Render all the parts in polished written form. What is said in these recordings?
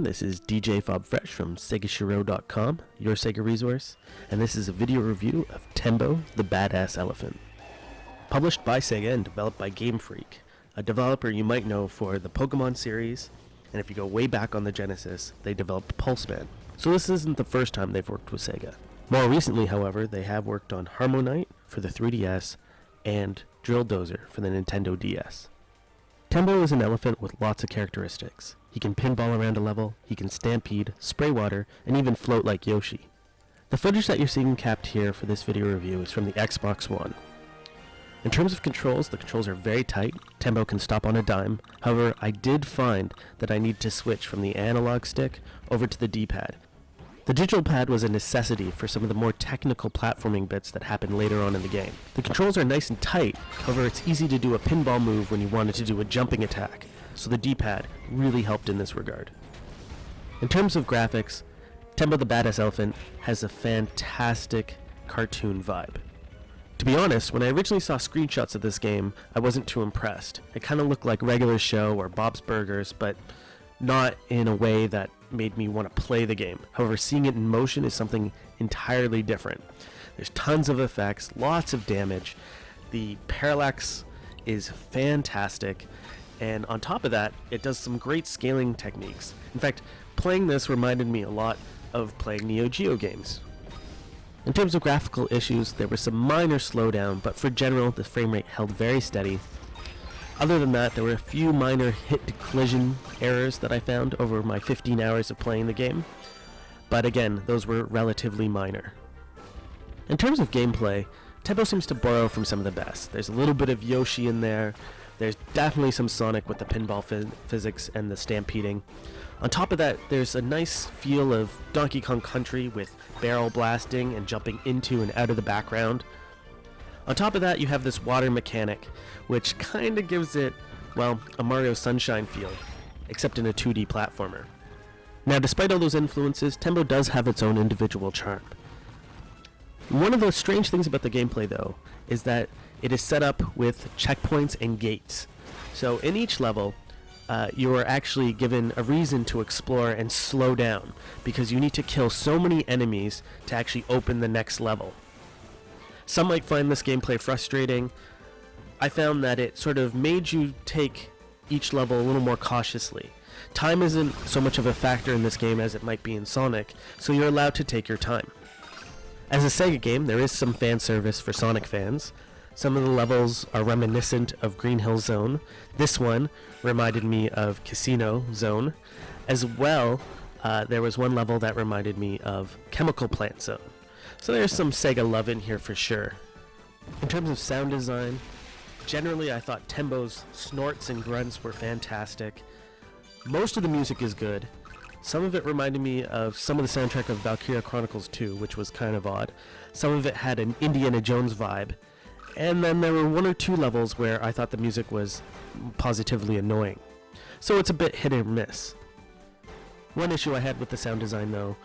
This is DJ FobFresh from SegaShiro.com, your Sega resource, and this is a video review of Tembo the Badass Elephant. Published by Sega and developed by Game Freak, a developer you might know for the Pokemon series, and if you go way back on the Genesis, they developed Pulseman. So this isn't the first time they've worked with Sega. More recently, however, they have worked on Harmonite for the 3DS and Drill Dozer for the Nintendo DS. Tembo is an elephant with lots of characteristics. He can pinball around a level, he can stampede, spray water, and even float like Yoshi. The footage that you're seeing capped here for this video review is from the Xbox One. In terms of controls, the controls are very tight. Tembo can stop on a dime. However, I did find that I need to switch from the analog stick over to the D-pad. The digital pad was a necessity for some of the more technical platforming bits that happen later on in the game. The controls are nice and tight, however it's easy to do a pinball move when you wanted to do a jumping attack, so the D-pad really helped in this regard. In terms of graphics, Tembo the Badass Elephant has a fantastic cartoon vibe. To be honest, when I originally saw screenshots of this game, I wasn't too impressed. It kind of looked like Regular Show or Bob's Burgers, but not in a way that made me want to play the game. However, seeing it in motion is something entirely different. There's tons of effects, lots of damage, the parallax is fantastic, and on top of that, it does some great scaling techniques. In fact, playing this reminded me a lot of playing Neo Geo games. In terms of graphical issues, there was some minor slowdown, but for general, the frame rate held very steady. Other than that, there were a few minor hit-to-collision errors that I found over my 15 hours of playing the game, but again, those were relatively minor. In terms of gameplay, Tembo seems to borrow from some of the best. There's a little bit of Yoshi in there, there's definitely some Sonic with the pinball physics and the stampeding. On top of that, there's a nice feel of Donkey Kong Country with barrel blasting and jumping into and out of the background. On top of that, you have this water mechanic, which kinda gives it, well, a Mario Sunshine feel, except in a 2D platformer. Now, despite all those influences, Tembo does have its own individual charm. One of the strange things about the gameplay, though, is that it is set up with checkpoints and gates. So in each level, you are actually given a reason to explore and slow down, because you need to kill so many enemies to actually open the next level. Some might find this gameplay frustrating. I found that it sort of made you take each level a little more cautiously. Time isn't so much of a factor in this game as it might be in Sonic, so you're allowed to take your time. As a Sega game, there is some fan service for Sonic fans. Some of the levels are reminiscent of Green Hill Zone. This one reminded me of Casino Zone. As well, there was one level that reminded me of Chemical Plant Zone. So there's some Sega love in here for sure. In terms of sound design, generally I thought Tembo's snorts and grunts were fantastic. Most of the music is good. Some of it reminded me of some of the soundtrack of Valkyria Chronicles 2, which was kind of odd. Some of it had an Indiana Jones vibe. And then there were one or two levels where I thought the music was positively annoying. So it's a bit hit or miss. One issue I had with the sound design, though,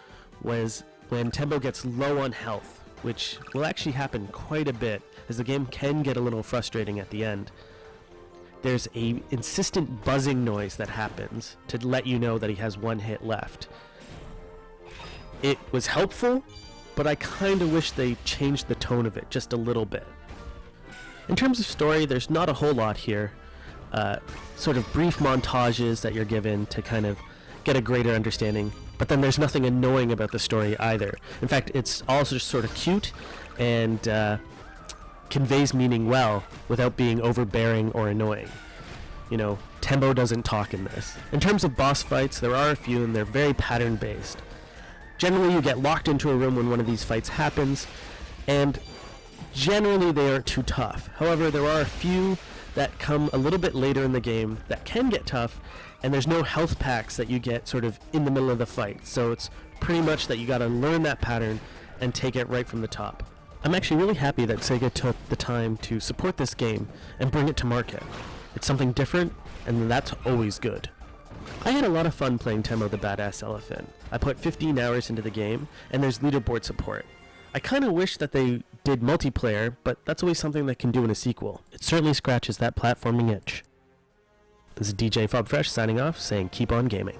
was when Tembo gets low on health, which will actually happen quite a bit, as the game can get a little frustrating at the end. There's a insistent buzzing noise that happens to let you know that he has one hit left. It was helpful, but I kinda wish they changed the tone of it just a little bit. In terms of story, there's not a whole lot here. Sort of brief montages that you're given to kind of get a greater understanding, but then there's nothing annoying about the story either. In fact, it's also just sort of cute and conveys meaning well without being overbearing or annoying. You know, Tembo doesn't talk in this. In terms of boss fights, there are a few and they're very pattern based. Generally, you get locked into a room when one of these fights happens, and generally they aren't too tough. However, there are a few that come a little bit later in the game that can get tough, and there's no health packs that you get sort of in the middle of the fight. So it's pretty much that you gotta learn that pattern and take it right from the top. I'm actually really happy that Sega took the time to support this game and bring it to market. It's something different, and that's always good. I had a lot of fun playing Tembo the Badass Elephant. I put 15 hours into the game, and there's leaderboard support. I kinda wish that they did multiplayer, but that's always something they can do in a sequel. It certainly scratches that platforming itch. This is DJ FobFresh signing off, saying keep on gaming.